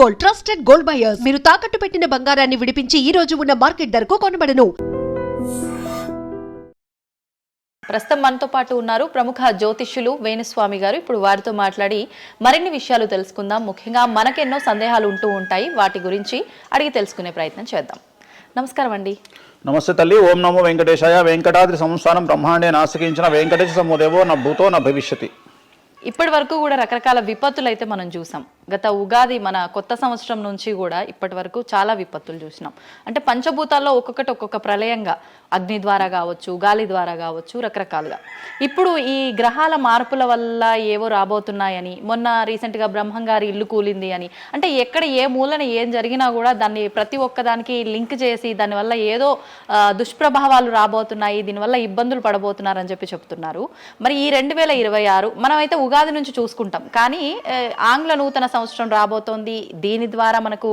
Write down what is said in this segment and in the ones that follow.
Gold, trusted gold buyers. మీరు తాకట్టు పెట్టిన బంగారాన్ని విడిపించి ఈ రోజు ఉన్న మార్కెట్ ధరకు కొనబడను. ప్రస్తుతం మనతో పాటు ఉన్నారు ప్రముఖ జ్యోతిష్యులు వేణుస్వామి గారు. ఇప్పుడు వారితో మాట్లాడి మరిన్ని విషయాలు తెలుసుకుందాం. ముఖ్యంగా మనకెన్నో సందేహాలు ఉంటూ ఉంటాయి, వాటి గురించి అడిగి తెలుసుకునే ప్రయత్నం చేద్దాం. నమస్కారం అండి. నమస్తే తల్లి. ఓం నమో వెంకటేశాయ. వెంకటాద్రి సంస్థానం బ్రహ్మాండే నాసికించిన వెంకటేశ సమోదేవో నా భూతో నా భవిష్యతి. ఇప్పటి వరకు కూడా రకరకాల విపత్తులు అయితే మనం చూసాం. గత ఉగాది మన కొత్త సంవత్సరం నుంచి కూడా ఇప్పటి వరకు చాలా విపత్తులు చూసినాం. అంటే పంచభూతాల్లో ఒక్కొక్కటి ఒక్కొక్క ప్రళయంగా, అగ్ని ద్వారా కావచ్చు, గాలి ద్వారా కావచ్చు, రకరకాలుగా. ఇప్పుడు ఈ గ్రహాల మార్పుల వల్ల ఏవో రాబోతున్నాయని, మొన్న రీసెంట్గా బ్రహ్మంగారి ఇల్లు కూలింది అని, అంటే ఎక్కడ ఏ మూలన ఏం జరిగినా కూడా దాన్ని ప్రతి ఒక్కదానికి లింక్ చేసి దానివల్ల ఏదో దుష్ప్రభావాలు రాబోతున్నాయి, దీనివల్ల ఇబ్బందులు పడబోతున్నారని చెప్తున్నారు. మరి ఈ 2026 మనమైతే ఉగాది నుంచి చూసుకుంటాం, కానీ ఆంగ్ల నూతన సంవత్సరం రాబోతోంది. దీని ద్వారా మనకు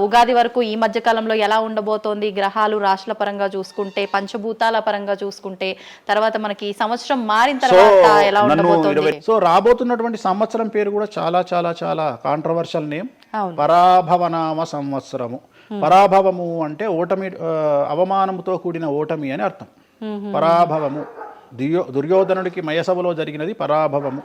ఉగాది వరకు ఈ మధ్య కాలంలో ఎలా ఉండబోతోంది, గ్రహాలు రాశుల పరంగా చూసుకుంటే, పంచభూతాల పరంగా చూసుకుంటే, తర్వాత మనకి సంవత్సరం మారిన తర్వాత ఎలా ఉండబోతోంది. సో రాబోతున్నటువంటి సంవత్సరం పేరు కూడా చాలా చాలా చాలా కాంట్రవర్షియల్ నేమ్, పరాభవనామ సంవత్సరము. పరాభవము అంటే ఓటమి, అవమానముతో కూడిన ఓటమి అని అర్థం. పరాభవము దుర్యోధనుడికి మయసభలో జరిగినది పరాభవము.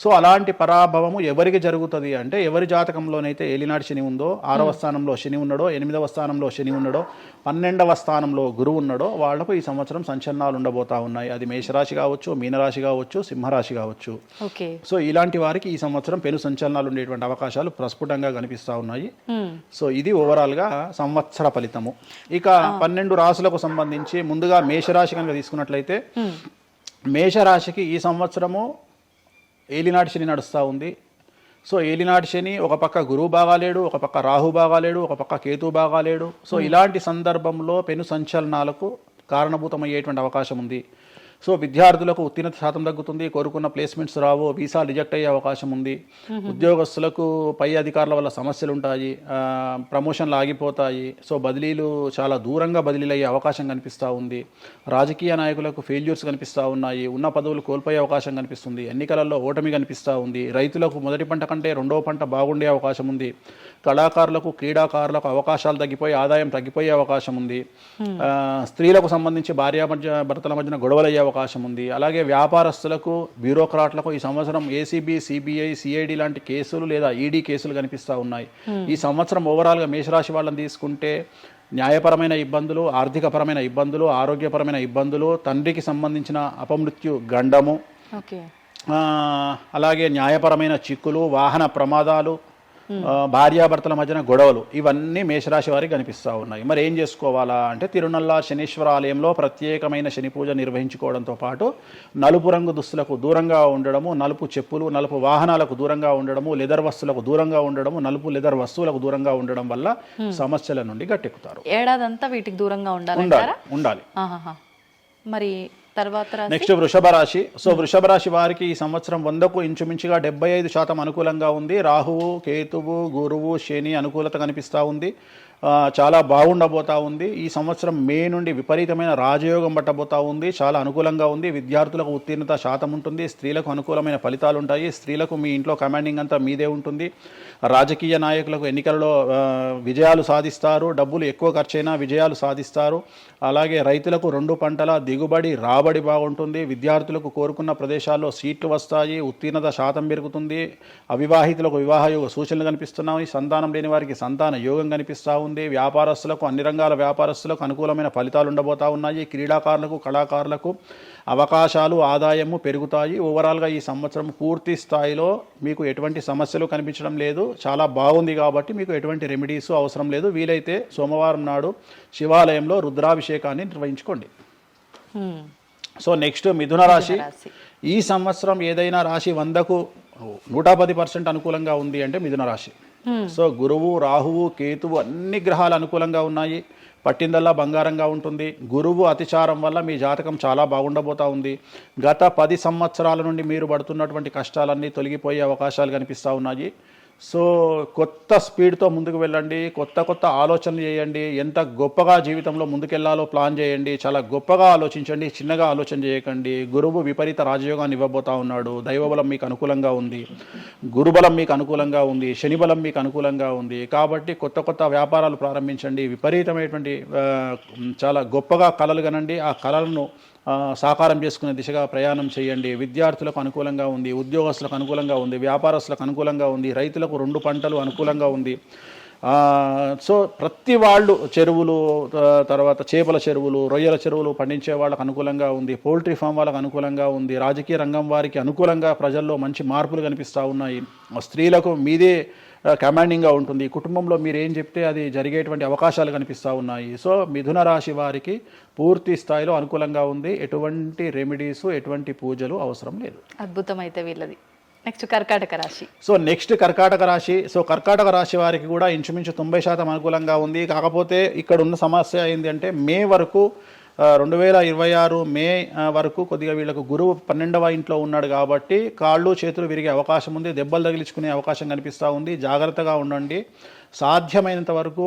సో అలాంటి పరాభవము ఎవరికి జరుగుతుంది అంటే, ఎవరి జాతకంలోనైతే ఏలినాటి శని ఉందో, 6వ స్థానంలో శని ఉన్నాడో, 8వ స్థానంలో శని ఉన్నాడో, 12వ స్థానంలో గురువు ఉన్నాడో, వాళ్లకు ఈ సంవత్సరం సంచలనాలు ఉండబోతా ఉన్నాయి. అది మేషరాశి కావచ్చు, మీనరాశి కావచ్చు, సింహరాశి కావచ్చు. సో ఇలాంటి వారికి ఈ సంవత్సరం పెను సంచలనాలు ఉండేటువంటి అవకాశాలు ప్రస్ఫుటంగా కనిపిస్తూ ఉన్నాయి. సో ఇది ఓవరాల్గా సంవత్సర ఫలితము. ఇక 12 రాశులకు సంబంధించి ముందుగా మేషరాశి కనుక తీసుకున్నట్లయితే, మేషరాశికి ఈ సంవత్సరము ఏలినాటి శని నడుస్తూ ఉంది. సో ఏలినాటి శని ఒక పక్క గురువు బాగాలేడు, ఒక పక్క రాహు బాగాలేడు, ఒక పక్క కేతు బాగాలేడు. సో ఇలాంటి సందర్భంలో పెను సంచలనాలకు కారణభూతమయ్యేటువంటి అవకాశం ఉంది. సో విద్యార్థులకు ఉత్తీర్ణత శాతం తగ్గుతుంది, కోరుకున్న ప్లేస్మెంట్స్ రావు, వీసా రిజెక్ట్ అయ్యే అవకాశం ఉంది. ఉద్యోగస్తులకు పై అధికారుల వల్ల సమస్యలు ఉంటాయి, ప్రమోషన్లు ఆగిపోతాయి. సో బదిలీలు చాలా దూరంగా బదిలీలు అయ్యే అవకాశం కనిపిస్తూ ఉంది. రాజకీయ నాయకులకు ఫెయిల్యూర్స్ కనిపిస్తూ ఉన్నాయి, ఉన్న పదవులు కోల్పోయే అవకాశం కనిపిస్తుంది, ఎన్నికలలో ఓటమి కనిపిస్తూ ఉంది. రైతులకు మొదటి పంట కంటే రెండవ పంట బాగుండే అవకాశం ఉంది. కళాకారులకు, క్రీడాకారులకు అవకాశాలు తగ్గిపోయి ఆదాయం తగ్గిపోయే అవకాశం ఉంది. స్త్రీలకు సంబంధించి భర్తల మధ్యన గొడవలయ్యే అవకాశం ఉంది. అలాగే వ్యాపారస్తులకు, బ్యూరోక్రాట్లకు ఈ సంవత్సరం ఏసీబీ, సిబిఐ, సిఐడి లాంటి కేసులు లేదా ఈడీ కేసులు కనిపిస్తూ ఉన్నాయి. ఈ సంవత్సరం ఓవరాల్గా మేషరాశి వాళ్ళని తీసుకుంటే న్యాయపరమైన ఇబ్బందులు, ఆర్థికపరమైన ఇబ్బందులు, ఆరోగ్యపరమైన ఇబ్బందులు, తండ్రికి సంబంధించిన అపమృత్యు గండము, అలాగే న్యాయపరమైన చిక్కులు, వాహన ప్రమాదాలు, భార్యాభర్తల మధ్యన గొడవలు, ఇవన్నీ మేషరాశి వారికి కనిపిస్తూ ఉన్నాయి. మరి ఏం చేసుకోవాలా అంటే, తిరునల్లా శనీశ్వర ఆలయంలో ప్రత్యేకమైన శని పూజ నిర్వహించుకోవడంతో పాటు నలుపు రంగు దుస్తులకు దూరంగా ఉండడము, నలుపు చెప్పులు, నలుపు వాహనాలకు దూరంగా ఉండడము, లెదర్ వస్తువులకు దూరంగా ఉండడము, నలుపు లెదర్ వస్తువులకు దూరంగా ఉండడం వల్ల సమస్యల నుండి గట్టెక్కుతారు. ఏడాదంతా వీటికి దూరంగా ఉండాలి. మరి నెక్స్ట్ వృషభ రాశి. సో వృషభ రాశి వారికి ఈ సంవత్సరం 100కు ఇంచుమించుగా 75% అనుకూలంగా ఉంది. రాహువు, కేతువు, గురువు, శని అనుకూలత కనిపిస్తూ ఉంది. చాలా బాగుండబోతా ఉంది. ఈ సంవత్సరం మే నుండి విపరీతమైన రాజయోగం పట్టబోతా ఉంది. చాలా అనుకూలంగా ఉంది. విద్యార్థులకు ఉత్తీర్ణత శాతం ఉంటుంది. స్త్రీలకు అనుకూలమైన ఫలితాలు ఉంటాయి. స్త్రీలకు మీ ఇంట్లో కమాండింగ్ అంతా మీదే ఉంటుంది. రాజకీయ నాయకులకు ఎన్నికలలో విజయాలు సాధిస్తారు. డబ్బులు ఎక్కువ ఖర్చైనా విజయాలు సాధిస్తారు. అలాగే రైతులకు 2 పంటల దిగుబడి, రాబడి బాగుంటుంది. విద్యార్థులకు కోరుకున్న ప్రదేశాల్లో సీట్లు వస్తాయి. ఉత్తీర్ణత శాతం పెరుగుతుంది. అవివాహితులకు వివాహ యోగ సూచనలు కనిపిస్తున్నాయి. సంతానం లేని వారికి సంతాన యోగం కనిపిస్తూ ఉంది. వ్యాపారస్తులకు, అన్ని రంగాల వ్యాపారస్తులకు అనుకూలమైన ఫలితాలు ఉండబోతా ఉన్నాయి. క్రీడాకారులకు, కళాకారులకు అవకాశాలు, ఆదాయము పెరుగుతాయి. ఓవరాల్గా ఈ సంవత్సరం పూర్తి స్థాయిలో మీకు ఎటువంటి సమస్యలు కనిపించడం లేదు. చాలా బాగుంది కాబట్టి మీకు ఎటువంటి రెమెడీస్ అవసరం లేదు. వీలైతే సోమవారం నాడు శివాలయంలో రుద్రాభిషేకాన్ని నిర్వహించుకోండి. సో నెక్స్ట్ మిథున రాశి. ఈ సంవత్సరం ఏదైనా రాశి 100కు 110% అనుకూలంగా ఉంది అంటే మిథున రాశి. సో గురువు, రాహువు, కేతువు అన్ని గ్రహాలు అనుకూలంగా ఉన్నాయి. పట్టిందల్లా బంగారంగా ఉంటుంది. గురువు అతిచారం వల్ల మీ జాతకం చాలా బాగుండబోతా ఉంది. గత 10 సంవత్సరాల నుండి మీరు పడుతున్నటువంటి కష్టాలన్నీ తొలగిపోయే అవకాశాలు కనిపిస్తూ ఉన్నాయి. సో కొత్త స్పీడ్తో ముందుకు వెళ్ళండి, కొత్త ఆలోచనలు చేయండి, ఎంత గొప్పగా జీవితంలో ముందుకెళ్లాలో ప్లాన్ చేయండి, చాలా గొప్పగా ఆలోచించండి, చిన్నగా ఆలోచన చేయకండి. గురువు విపరీత రాజయోగాన్ని ఇవ్వబోతా ఉన్నాడు. దైవబలం మీకు అనుకూలంగా ఉంది, గురుబలం మీకు అనుకూలంగా ఉంది, శనిబలం మీకు అనుకూలంగా ఉంది. కాబట్టి కొత్త వ్యాపారాలు ప్రారంభించండి, విపరీతమైనటువంటి చాలా గొప్పగా కలలు కనండి, ఆ కళలను సాకారం చేసుకునే దిశగా ప్రయాణం చేయండి. విద్యార్థులకు అనుకూలంగా ఉంది, ఉద్యోగస్తులకు అనుకూలంగా ఉంది, వ్యాపారస్తులకు అనుకూలంగా ఉంది, రైతులకు 2 పంటలు అనుకూలంగా ఉంది. సో ప్రతి వాళ్ళు చెరువులు, తర్వాత చేపల చెరువులు, రొయ్యల చెరువులు పండించే వాళ్ళకు అనుకూలంగా ఉంది, పౌల్ట్రీ ఫామ్ వాళ్ళకు అనుకూలంగా ఉంది, రాజకీయ రంగం వారికి అనుకూలంగా ప్రజల్లో మంచి మార్పులు కనిపిస్తూ ఉన్నాయి. స్త్రీలకు మీదే కమాండింగ్గా ఉంటుంది, కుటుంబంలో మీరు ఏం చెప్తే అది జరిగేటువంటి అవకాశాలు కనిపిస్తూ ఉన్నాయి. సో మిథున రాశి వారికి పూర్తి స్థాయిలో అనుకూలంగా ఉంది. ఎటువంటి రెమెడీస్, ఎటువంటి పూజలు అవసరం లేదు. అద్భుతం అయితే వీళ్ళది. నెక్స్ట్ కర్కాటక రాశి. సో నెక్స్ట్ కర్కాటక రాశి. సో కర్కాటక రాశి వారికి కూడా ఇంచుమించు 90% అనుకూలంగా ఉంది. కాకపోతే ఇక్కడ ఉన్న సమస్య ఏంటి అంటే మే వరకు 2026 మే వరకు కొద్దిగా వీళ్ళకు గురువు 12వ ఇంట్లో ఉన్నాడు కాబట్టి కాళ్ళు చేతులు విరిగే అవకాశం ఉంది, దెబ్బలు తగిలించుకునే అవకాశం కనిపిస్తూ ఉంది. జాగ్రత్తగా ఉండండి. సాధ్యమైనంత వరకు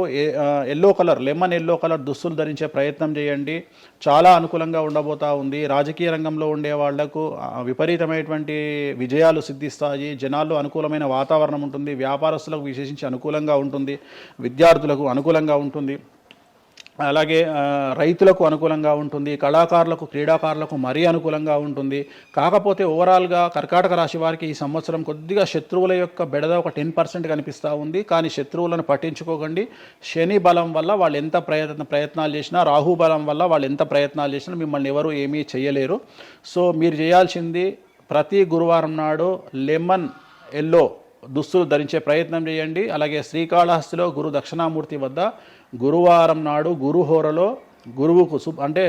లెమన్ ఎల్లో కలర్ దుస్తులు ధరించే ప్రయత్నం చేయండి. చాలా అనుకూలంగా ఉండబోతూ ఉంది. రాజకీయ రంగంలో ఉండే వాళ్లకు విపరీతమైనటువంటి విజయాలు సిద్ధిస్తాయి. జనాల్లో అనుకూలమైన వాతావరణం ఉంటుంది. వ్యాపారస్తులకు విశేషించి అనుకూలంగా ఉంటుంది. విద్యార్థులకు అనుకూలంగా ఉంటుంది. అలాగే రైతులకు అనుకూలంగా ఉంటుంది. కళాకారులకు, క్రీడాకారులకు మరీ అనుకూలంగా ఉంటుంది. కాకపోతే ఓవరాల్గా కర్కాటక రాశి వారికి ఈ సంవత్సరం కొద్దిగా శత్రువుల యొక్క బెడద ఒక 10% కనిపిస్తూ ఉంది. కానీ శత్రువులను పట్టించుకోకండి. శని బలం వల్ల వాళ్ళు ఎంత ప్రయత్నాలు చేసినా, రాహు బలం వల్ల వాళ్ళు ఎంత ప్రయత్నాలు చేసినా మిమ్మల్ని ఎవరు ఏమీ చేయలేరు. సో మీరు చేయాల్సింది ప్రతి గురువారం నాడు లెమన్ ఎల్లో దుస్తులు ధరించే ప్రయత్నం చేయండి. అలాగే శ్రీకాళహస్తిలో గురు దక్షిణామూర్తి వద్ద గురువారం నాడు గురుహోరలో గురువుకు అంటే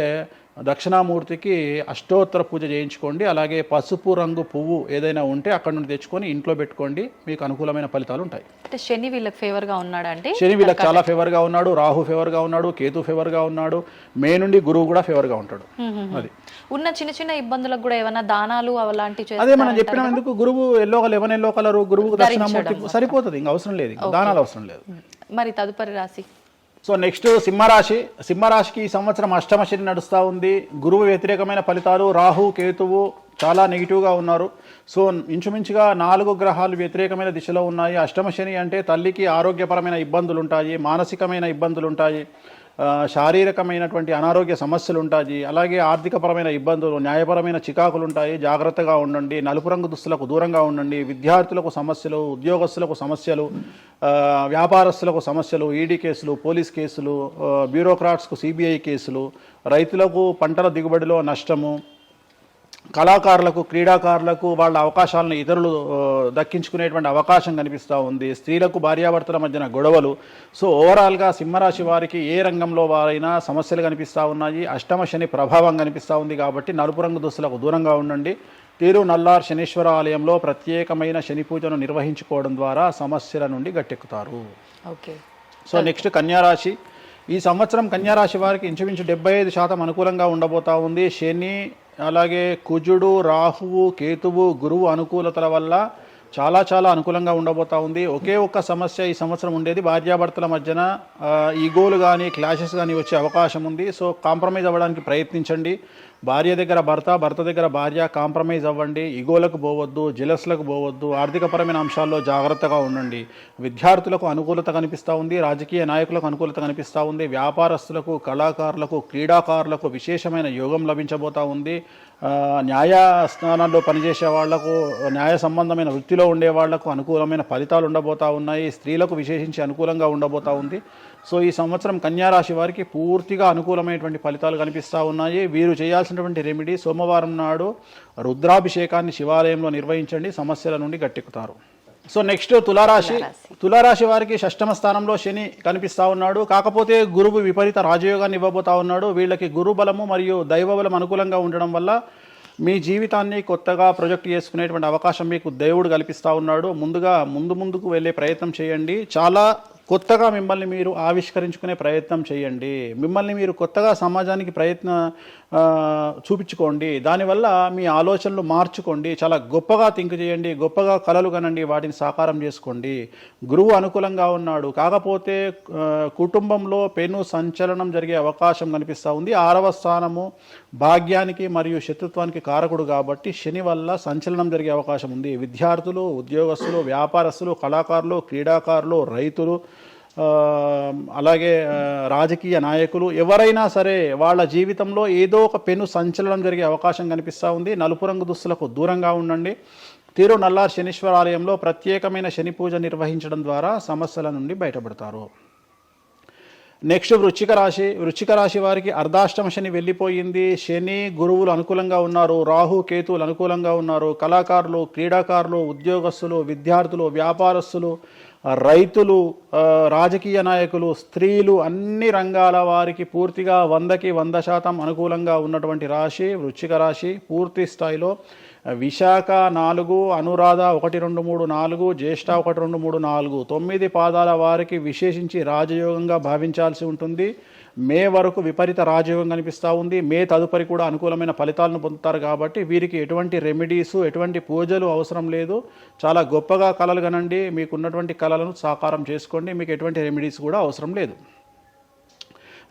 దక్షిణామూర్తికి అష్టోత్తర పూజ చేయించుకోండి. అలాగే పసుపు రంగు పువ్వు ఏదైనా ఉంటే అక్కడ నుండి తెచ్చుకొని ఇంట్లో పెట్టుకోండి. మీకు అనుకూలమైన ఫలితాలు ఉంటాయి. అంటే శని వీళ్ళకి ఫేవర్గా ఉన్నాడు, అంటే శని వీళ్ళకి చాలా ఫేవర్గా ఉన్నాడు, రాహు ఫేవర్గా ఉన్నాడు, కేతు ఫేవర్గా ఉన్నాడు, మే నుండి గురువు కూడా ఫేవర్గా ఉంటాడు. అది ఉన్న చిన్న ఇబ్బందులకు కూడా ఏమైనా దానాలు అలాంటివి అదే మనం చెప్పిన ఎందుకు గురువు లెమన్ ఎల్లో కలర్ గురువు దక్షిణామూర్తి సరిపోతుంది, ఇంకా అవసరం లేదు, దానాలు అవసరం లేదు. మరి తదుపరి రాశి. సో నెక్స్ట్ సింహరాశి. సింహరాశికి ఈ సంవత్సరం అష్టమ శని నడుస్తూ ఉంది. గురువు వ్యతిరేకమైన ఫలితాలు, రాహు కేతువు చాలా నెగిటివ్గా ఉన్నారు. సో ఇంచుమించుగా 4 గ్రహాలు వ్యతిరేకమైన దిశలో ఉన్నాయి. అష్టమ శని అంటే తల్లికి ఆరోగ్యపరమైన ఇబ్బందులు ఉంటాయి, మానసికమైన ఇబ్బందులు ఉంటాయి, శారీరకమైనటువంటి అనారోగ్య సమస్యలు ఉంటాయి, అలాగే ఆర్థికపరమైన ఇబ్బందులు, న్యాయపరమైన చికాకులు ఉంటాయి. జాగ్రత్తగా ఉండండి. నలుపు రంగు దుస్తులకు దూరంగా ఉండండి. విద్యార్థులకు సమస్యలు, ఉద్యోగస్తులకు సమస్యలు, వ్యాపారస్తులకు సమస్యలు, ఈడీ కేసులు, పోలీస్ కేసులు, బ్యూరోక్రాట్స్కు సిబిఐ కేసులు, రైతులకు పంటల దిగుబడిలో నష్టము, కళాకారులకు, క్రీడాకారులకు వాళ్ళ అవకాశాలను ఇతరులు దక్కించుకునేటువంటి అవకాశం కనిపిస్తూ ఉంది. స్త్రీలకు భార్యాభర్తల మధ్యన గొడవలు. సో ఓవరాల్గా సింహరాశి వారికి ఏ రంగంలో వారైనా సమస్యలు కనిపిస్తూ ఉన్నాయి. అష్టమ శని ప్రభావం కనిపిస్తూ ఉంది కాబట్టి నలుపు రంగు దుస్తులకు దూరంగా ఉండండి. తిరునల్లార్ శనీశ్వర ఆలయంలో ప్రత్యేకమైన శని పూజను నిర్వహించుకోవడం ద్వారా సమస్యల నుండి గట్టెక్కుతారు. ఓకే. సో నెక్స్ట్ కన్యారాశి. ఈ సంవత్సరం కన్యారాశి వారికి ఇంచుమించు 75% అనుకూలంగా ఉండబోతా ఉంది. శని, అలాగే కుజుడు, రాహువు, కేతువు, గురువు అనుకూలతల వల్ల చాలా అనుకూలంగా ఉండబోతా ఉంది. ఒకే ఒక్క సమస్య ఈ సంవత్సరం ఉండేది, భార్యాభర్తల మధ్యన ఈగోలు కానీ క్లాషెస్ కానీ వచ్చే అవకాశం ఉంది. సో కాంప్రమైజ్ అవ్వడానికి ప్రయత్నించండి. భార్య దగ్గర భర్త దగ్గర భార్య కాంప్రమైజ్ అవ్వండి. ఈగోలకు పోవద్దు, జెలస్లకు పోవద్దు. ఆర్థికపరమైన అంశాల్లో జాగ్రత్తగా ఉండండి. విద్యార్థులకు అనుకూలత కనిపిస్తూ ఉంది. రాజకీయ నాయకులకు అనుకూలత కనిపిస్తూ ఉంది. వ్యాపారస్తులకు, కళాకారులకు, క్రీడాకారులకు విశేషమైన యోగం లభించబోతూ ఉంది. న్యాయస్థానాల్లో పనిచేసే వాళ్లకు, న్యాయ సంబంధమైన వృత్తిలో ఉండే వాళ్లకు అనుకూలమైన ఫలితాలు ఉండబోతూ ఉన్నాయి. స్త్రీలకు విశేషించి అనుకూలంగా ఉండబోతూ ఉంది. సో ఈ సంవత్సరం కన్యారాశి వారికి పూర్తిగా అనుకూలమైనటువంటి ఫలితాలు కనిపిస్తూ ఉన్నాయి. వీరు చేయాల్సినటువంటి రెమెడీ, సోమవారం నాడు రుద్రాభిషేకాన్ని శివాలయంలో నిర్వహించండి. సమస్యల నుండి గట్టెక్కుతారు. సో నెక్స్ట్ తులారాశి. తులారాశి వారికి 6వ స్థానంలో శని కనిపిస్తూ ఉన్నాడు. కాకపోతే గురువు విపరీత రాజయోగాన్ని ఇవ్వబోతా ఉన్నాడు. వీళ్ళకి గురు బలము మరియు దైవ బలం అనుకూలంగా ఉండడం వల్ల మీ జీవితాన్ని కొత్తగా ప్రొజెక్ట్ చేసుకునేటువంటి అవకాశం మీకు దేవుడు కల్పిస్తూ ఉన్నాడు. ముందుకు వెళ్ళే ప్రయత్నం చేయండి. చాలా కొత్తగా మిమ్మల్ని మీరు ఆవిష్కరించుకునే ప్రయత్నం చేయండి. మిమ్మల్ని మీరు కొత్తగా సమాజానికి చూపించుకోండి. దానివల్ల మీ ఆలోచనలు మార్చుకోండి. చాలా గొప్పగా థింక్ చేయండి, గొప్పగా కలలు కనండి, వాటిని సాకారం చేసుకోండి. గురువు అనుకూలంగా ఉన్నాడు, కాకపోతే కుటుంబంలో పెను సంచలనం జరిగే అవకాశం కనిపిస్తూ ఉంది. 6వ స్థానము భాగ్యానికి మరియు శత్రుత్వానికి కారకుడు కాబట్టి శని వల్ల సంచలనం జరిగే అవకాశం ఉంది. విద్యార్థులు, ఉద్యోగస్తులు, వ్యాపారస్తులు, కళాకారులు, క్రీడాకారులు, రైతులు, అలాగే రాజకీయ నాయకులు ఎవరైనా సరే వాళ్ళ జీవితంలో ఏదో ఒక పెను సంచలనం జరిగే అవకాశం కనిపిస్తూ ఉంది. నలుపు రంగు దుస్తులకు దూరంగా ఉండండి. తిరునల్లార్ శనీశ్వర ఆలయంలో ప్రత్యేకమైన శని పూజ నిర్వహించడం ద్వారా సమస్యల నుండి బయటపడతారు. నెక్స్ట్ వృశ్చిక రాశి వారికి అర్ధాష్టమ శని వెళ్ళిపోయింది. శని గురువులు అనుకూలంగా ఉన్నారు, రాహు కేతువులు అనుకూలంగా ఉన్నారు. కళాకారులు, క్రీడాకారులు, ఉద్యోగస్తులు, విద్యార్థులు, వ్యాపారస్తులు, రైతులు, రాజకీయ నాయకులు, స్త్రీలు, అన్ని రంగాల వారికి పూర్తిగా 100కి 100% అనుకూలంగా ఉన్నటువంటి రాశి వృశ్చిక రాశి. పూర్తి స్థాయిలో విశాఖ 4, అనురాధ 1, 2, 3, 4, జ్యేష్ఠ 1, 2, 3, 4, 9 పాదాల వారికి విశేషించి రాజయోగంగా భావించాల్సి ఉంటుంది. మే వరకు విపరీత రాజయోగం కనిపిస్తూ ఉంది. మే తదుపరి కూడా అనుకూలమైన ఫలితాలను పొందుతారు. కాబట్టి వీరికి ఎటువంటి రెమెడీసు, ఎటువంటి పూజలు అవసరం లేదు. చాలా గొప్పగా కళలు కనండి, మీకు ఉన్నటువంటి కళలను సాకారం చేసుకోండి. మీకు ఎటువంటి రెమెడీస్ కూడా అవసరం లేదు.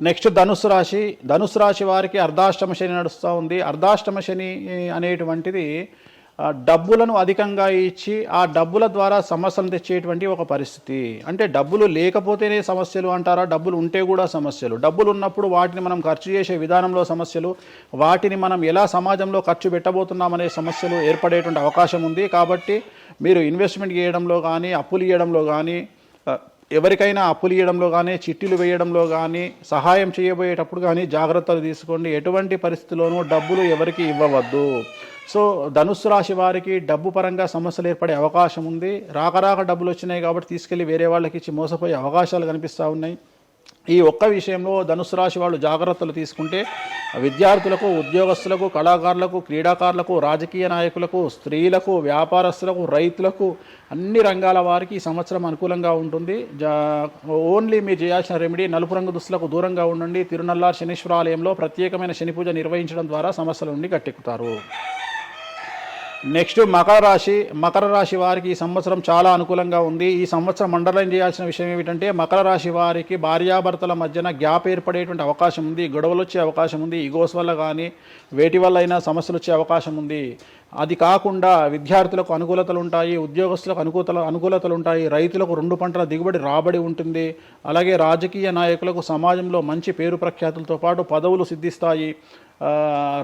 నెక్స్ట్ ధనుసు రాశి వారికి అర్ధాష్టమ శని నడుస్తూ ఉంది. అర్ధాష్టమ శని అనేటువంటిది డబ్బులను అధికంగా ఇచ్చి ఆ డబ్బుల ద్వారా సమస్యలు తెచ్చేటువంటి ఒక పరిస్థితి. అంటే డబ్బులు లేకపోతేనే సమస్యలు అంటారా? డబ్బులు ఉంటే కూడా సమస్యలు. డబ్బులు ఉన్నప్పుడు వాటిని మనం ఖర్చు చేసే విధానంలో సమస్యలు, వాటిని మనం ఎలా సమాజంలో ఖర్చు పెట్టబోతున్నామనే సమస్యలు ఏర్పడేటువంటి అవకాశం ఉంది. కాబట్టి మీరు ఇన్వెస్ట్మెంట్ చేయడంలో కానీ, అప్పులు ఇవ్వడంలో కానీ, ఎవరికైనా అప్పులు ఇవ్వడంలో కానీ, చిట్టీలు వేయడంలో కానీ, సహాయం చేయబోయేటప్పుడు కానీ జాగ్రత్తలు తీసుకోండి. ఎటువంటి పరిస్థితుల్లోనూ డబ్బులు ఎవరికి ఇవ్వవద్దు. సో ధనుస్సు రాశి వారికి డబ్బు పరంగా సమస్యలు ఏర్పడే అవకాశం ఉంది. రాక డబ్బులు వచ్చినాయి కాబట్టి తీసుకెళ్ళి వేరే వాళ్ళకి ఇచ్చి మోసపోయే అవకాశాలు కనిపిస్తూ ఉన్నాయి. ఈ ఒక్క విషయంలో ధనుసు రాశి వాళ్ళు జాగ్రత్తలు తీసుకుంటే విద్యార్థులకు, ఉద్యోగస్తులకు, కళాకారులకు, క్రీడాకారులకు, రాజకీయ నాయకులకు, స్త్రీలకు, వ్యాపారస్తులకు, రైతులకు, అన్ని రంగాల వారికి ఈ సంవత్సరం అనుకూలంగా ఉంటుంది. ఓన్లీ మీరు చేయాల్సిన రెమెడీ నలుపు రంగు దుస్తులకు దూరంగా ఉండండి. తిరునల్లార్ శనీశ్వర ఆలయంలో ప్రత్యేకమైన శని పూజ నిర్వహించడం ద్వారా సమస్యల నుండి గట్టెక్కుతారు. నెక్స్ట్ మకర రాశి వారికి ఈ సంవత్సరం చాలా అనుకూలంగా ఉంది. ఈ సంవత్సరం అండర్లైన్ చేయాల్సిన విషయం ఏమిటంటే మకర రాశి వారికి భార్యాభర్తల మధ్యన గ్యాప్ ఏర్పడేటువంటి అవకాశం ఉంది. గొడవలు వచ్చే అవకాశం ఉంది. ఈగోస్ వల్ల కానీ వేటి వల్ల అయినా సమస్యలు వచ్చే అవకాశం ఉంది. అది కాకుండా విద్యార్థులకు అనుకూలతలు ఉంటాయి, ఉద్యోగస్తులకు అనుకూలతలు ఉంటాయి, రైతులకు 2 పంటల దిగుబడి రాబడి ఉంటుంది. అలాగే రాజకీయ నాయకులకు సమాజంలో మంచి పేరు ప్రఖ్యాతులతో పాటు పదవులు సిద్ధిస్తాయి.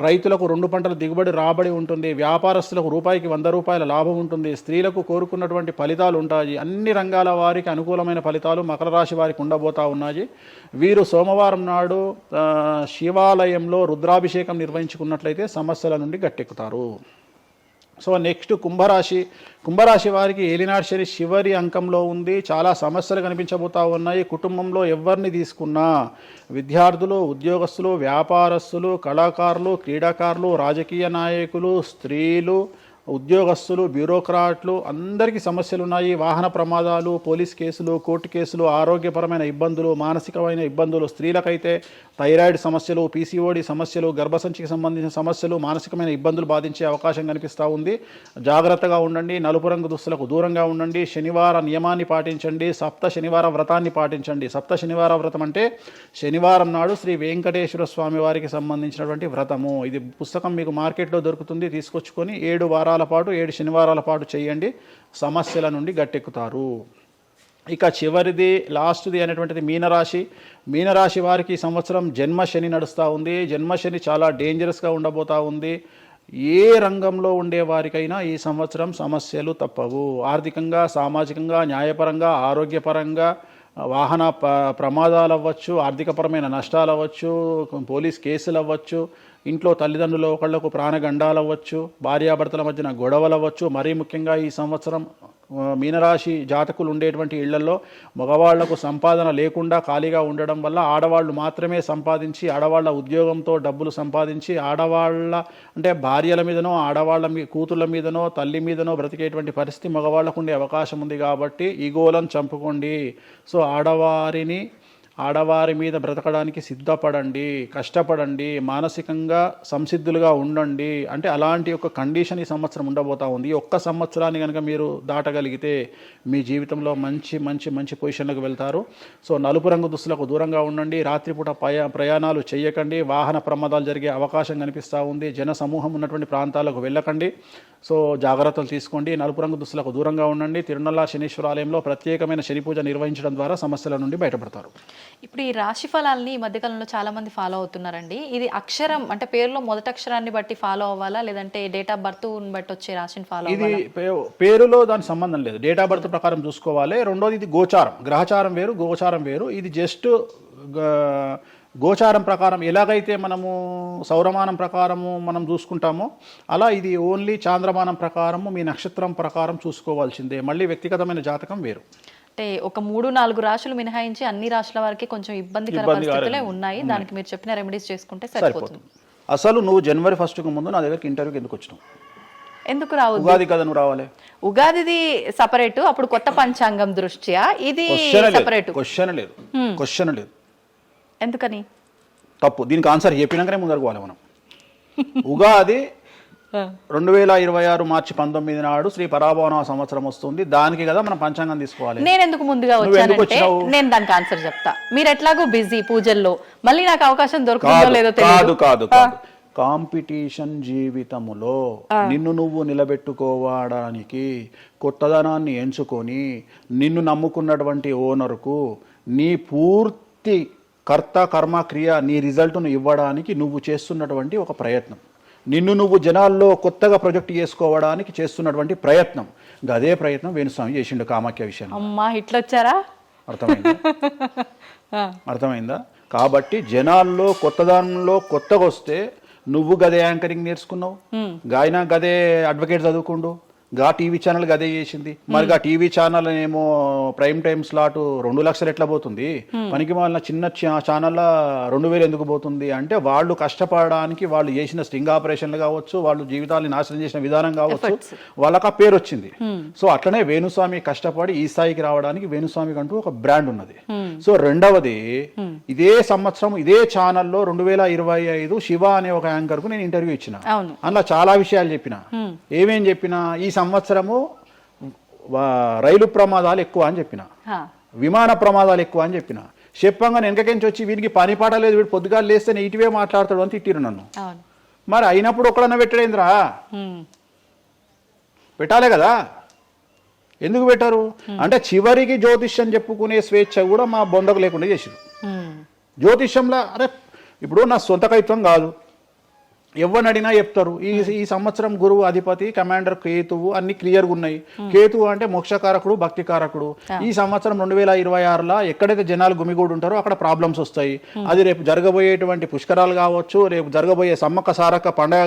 రైతులకు 2 పంటల దిగుబడి రాబడి ఉంటుంది. వ్యాపారస్తులకు రూపాయికి 100 రూపాయల లాభం ఉంటుంది. స్త్రీలకు కోరుకున్నటువంటి ఫలితాలు ఉంటాయి. అన్ని రంగాల వారికి అనుకూలమైన ఫలితాలు మకర రాశి వారికి ఉండబోతా ఉన్నాయి. వీరు సోమవారం నాడు శివాలయంలో రుద్రాభిషేకం నిర్వహించుకున్నట్లయితే సమస్యల నుండి గట్టెక్కుతారు. సో నెక్స్ట్ కుంభరాశి వారికి ఏలినాడు శని చివరి అంకంలో ఉంది. చాలా సమస్యలు కనిపించబోతా ఉన్నాయి. కుటుంబంలో ఎవరిని తీసుకున్నా విద్యార్థులు, ఉద్యోగస్తులు, వ్యాపారస్తులు, కళాకారులు, క్రీడాకారులు, రాజకీయ నాయకులు, స్త్రీలు, ఉద్యోగస్తులు, బ్యూరోక్రాట్లు అందరికీ సమస్యలు ఉన్నాయి. వాహన ప్రమాదాలు, పోలీస్ కేసులు, కోర్టు కేసులు, ఆరోగ్యపరమైన ఇబ్బందులు, మానసికమైన ఇబ్బందులు, స్త్రీలకైతే థైరాయిడ్ సమస్యలు, పీసీఓడి సమస్యలు, గర్భసంచికి సంబంధించిన సమస్యలు, మానసికమైన ఇబ్బందులు బాధించే అవకాశం కనిపిస్తూ ఉంది. జాగ్రత్తగా ఉండండి. నలుపు రంగు దుస్తులకు దూరంగా ఉండండి. శనివార నియమాన్ని పాటించండి. సప్త శనివార వ్రతాన్ని పాటించండి. సప్త శనివార వ్రతం అంటే శనివారం నాడు శ్రీ వెంకటేశ్వర స్వామి వారికి సంబంధించినటువంటి వ్రతము. ఇది పుస్తకం మీకు మార్కెట్లో దొరుకుతుంది, తీసుకొచ్చుకొని 7 వారాల పాటు 7 శనివారాల పాటు చేయండి. సమస్యల నుండి గట్టెక్కుతారు. ఇక చివరిది లాస్ట్ది అనేటువంటిది మీనరాశి వారికి ఈ సంవత్సరం జన్మశని నడుస్తూ ఉంది. జన్మశని చాలా డేంజరస్గా ఉండబోతూ ఉంది. ఏ రంగంలో ఉండే వారికైనా ఈ సంవత్సరం సమస్యలు తప్పవు. ఆర్థికంగా, సామాజికంగా, న్యాయపరంగా, ఆరోగ్యపరంగా, వాహన ప్రమాదాలు అవ్వచ్చు, ఆర్థికపరమైన నష్టాలు అవ్వచ్చు, పోలీస్ కేసులు అవ్వచ్చు, ఇంట్లో తల్లిదండ్రులు ఒకళ్లకు ప్రాణగండాలు అవ్వచ్చు, భార్యాభర్తల మధ్యన గొడవలు అవ్వచ్చు. మరీ ముఖ్యంగా ఈ సంవత్సరం మీనరాశి జాతకులు ఉండేటువంటి ఇళ్లలో మగవాళ్లకు సంపాదన లేకుండా ఖాళీగా ఉండడం వల్ల ఆడవాళ్ళు మాత్రమే సంపాదించి ఆడవాళ్ళ ఉద్యోగంతో డబ్బులు సంపాదించి ఆడవాళ్ళ అంటే భార్యల మీదనో ఆడవాళ్ళ కూతుళ్ళ మీదనో తల్లి మీదనో బ్రతికేటువంటి పరిస్థితి మగవాళ్ళకు ఉండే అవకాశం ఉంది. కాబట్టి ఈగోలను చంపుకోండి. సో ఆడవారి మీద బ్రతకడానికి సిద్ధపడండి, కష్టపడండి, మానసికంగా సంసిద్ధులుగా ఉండండి. అంటే అలాంటి ఒక కండిషన్ ఈ సంవత్సరం ఉండబోతా ఉంది. ఈ ఒక్క సంవత్సరాన్ని కనుక మీరు దాటగలిగితే మీ జీవితంలో మంచి మంచి మంచి పొజిషన్లకు వెళ్తారు. సో నలుపు రంగు దుస్తులకు దూరంగా ఉండండి. రాత్రిపూట ప్రయాణాలు చేయకండి. వాహన ప్రమాదాలు జరిగే అవకాశం కనిపిస్తూ ఉంది. జన సమూహం ఉన్నటువంటి ప్రాంతాలకు వెళ్ళకండి. సో జాగ్రత్తలు తీసుకోండి. నలుపు రంగు దుస్తులకు దూరంగా ఉండండి. తిరునల్లా శనీశ్వర ఆలయంలో ప్రత్యేకమైన శని పూజ నిర్వహించడం ద్వారా సమస్యల నుండి బయటపడతారు. ఇప్పుడు ఈ రాశి ఫలాల్ని ఈ మధ్యకాలంలో చాలా మంది ఫాలో అవుతున్నారండి. ఇది అక్షరం అంటే పేరులో మొదటి అక్షరాన్ని బట్టి ఫాలో అవ్వాలా, లేదంటే డేట్ ఆఫ్ బర్త్ బట్టి వచ్చే రాశిని ఫాలో ఇది అవ్వాలా? పేరులో దాని సంబంధం లేదు. డేట్ ఆఫ్ బర్త్ ప్రకారం చూసుకోవాలి. రెండోది ఇది గోచారం, గ్రహచారం వేరు, గోచారం వేరు. ఇది జస్ట్ గోచారం ప్రకారం ఎలాగైతే మనము సౌరమానం ప్రకారము మనం చూసుకుంటామో అలా ఇది ఓన్లీ చాంద్రమానం ప్రకారము మీ నక్షత్రం ప్రకారం చూసుకోవాల్సిందే. మళ్ళీ వ్యక్తిగతమైన జాతకం వేరు. అంటే ఒక 3-4 రాశులు మినహాయించి అన్ని రాశుల వరకు కొంచెం ఇబ్బందికర పరిస్థితులే ఉన్నాయి. దానికి మీరు చెప్పిన రెమెడీస్ చేసుకుంటే సరిపోతుంది. అసలు నువ్వు జనవరి 1కు ముందు నా దగ్గరికి ఇంటర్వ్యూకి ఎందుకు వచ్చినావు? ఎందుకు రావద్దు? ఉగాది కదా నువ్వు రావాలి. ఉగాదిది సపరేట్, అప్పుడు కొత్త పంచాంగం దృష్ట్యా ఇది సపరేట్. క్వశ్చన్ లేదు. ఎందుకని? తప్పు. దీనికి ఆన్సర్ చెప్పినాకనే ముందరకు పోవాలి మనం. ఉగాది 2026 మార్చి 19 నాడు శ్రీ పరాభవన సంవత్సరం వస్తుంది. దానికి కదా మనం పంచాంగం తీసుకోవాలి. నేను ఎందుకు ముందుగా వచ్చానంటే నేను దానికి ఆన్సర్ చెప్తా. మీరు ఎట్లాగో బిజీ పూజల్లో, మళ్ళీ నాకు అవకాశం దొరుకుతుందో లేదో తెలియదు. కాదు. కాంపిటీషన్ జీవితములో నిన్ను నువ్వు నిలబెట్టుకోవడానికి కొత్తదనాన్ని ఎంచుకొని నిన్ను నమ్ముకున్నటువంటి ఓనర్కు నీ పూర్తి కర్త కర్మ క్రియ నీ రిజల్ట్ను ఇవ్వడానికి నువ్వు చేస్తున్నటువంటి ఒక ప్రయత్నం, నిన్ను నువ్వు జనాల్లో కొత్తగా ప్రొజెక్ట్ చేసుకోవడానికి చేస్తున్నటువంటి ప్రయత్నం. అదే ప్రయత్నం వేణుస్వామి చేసిండు కామాఖ్య విషయం. అమ్మా ఇట్లొచ్చారా? అర్థమైందా? కాబట్టి జనాల్లో కొత్తదానంలో కొత్తగా వస్తే నువ్వు గదే యాంకరింగ్ నేర్చుకున్నావు, గాయన గదే అడ్వకేట్ చదువుకుండు, గా టీవీ ఛానల్ గదే చేసింది. మరి గా టీవీ ఛానల్ ఏమో ప్రైమ్ టైమ్ స్లాట్ 2 లక్షలు ఎట్లా పోతుంది? పనికి వాళ్ళ చిన్న ఛానల్ 2000 ఎందుకు పోతుంది అంటే వాళ్ళు కష్టపడడానికి వాళ్ళు చేసిన స్టింగ్ ఆపరేషన్లు కావచ్చు, వాళ్ళు జీవితాన్ని నాశనం చేసిన విధానం కావచ్చు, వాళ్ళకి ఆ పేరు వచ్చింది. సో అట్లనే వేణుస్వామి కష్టపడి ఈ స్థాయికి రావడానికి వేణుస్వామికి అంటూ ఒక బ్రాండ్ ఉన్నది. సో రెండవది, ఇదే సంవత్సరం ఇదే ఛానల్లో 2025 శివ అనే ఒక యాంకర్ కు నేను ఇంటర్వ్యూ ఇచ్చిన. అందులో చాలా విషయాలు చెప్పిన. ఏమేం చెప్పినా, ఈ సంవత్సరము రైలు ప్రమాదాలు ఎక్కువ అని చెప్పిన, విమాన ప్రమాదాలు ఎక్కువ అని చెప్పిన. చెప్పంగా వెనకకించి వచ్చి వీరికి పని పాట లేదు, వీడు పొద్దుగా లేస్తే నెగిటివే మాట్లాడతాడు అని తిట్టిరు నన్ను. మరి అయినప్పుడు ఒక్కడన్నా పెట్టడేంద్రా? పెట్టాలే కదా. ఎందుకు పెట్టారు అంటే చివరికి జ్యోతిష్యం చెప్పుకునే స్వేచ్ఛ కూడా మా బొందకు లేకుండా చేసిరు. జ్యోతిష్యంలో అరే ఇప్పుడు నా సొంత కవిత్వం కాదు, ఎవరిని అడిగినా చెప్తారు. ఈ సంవత్సరం గురువు అధిపతి కమాండర్ కేతువు అన్ని క్లియర్గా ఉన్నాయి. కేతువు అంటే మోక్షకారకుడు, భక్తికారకుడు. ఈ సంవత్సరం 2026లో ఎక్కడైతే జనాలు గుమిగూడు ఉంటారో అక్కడ ప్రాబ్లమ్స్ వస్తాయి. అది రేపు జరగబోయేటువంటి పుష్కరాలు కావచ్చు, రేపు జరగబోయే సమ్మక్క సారక్క పండగ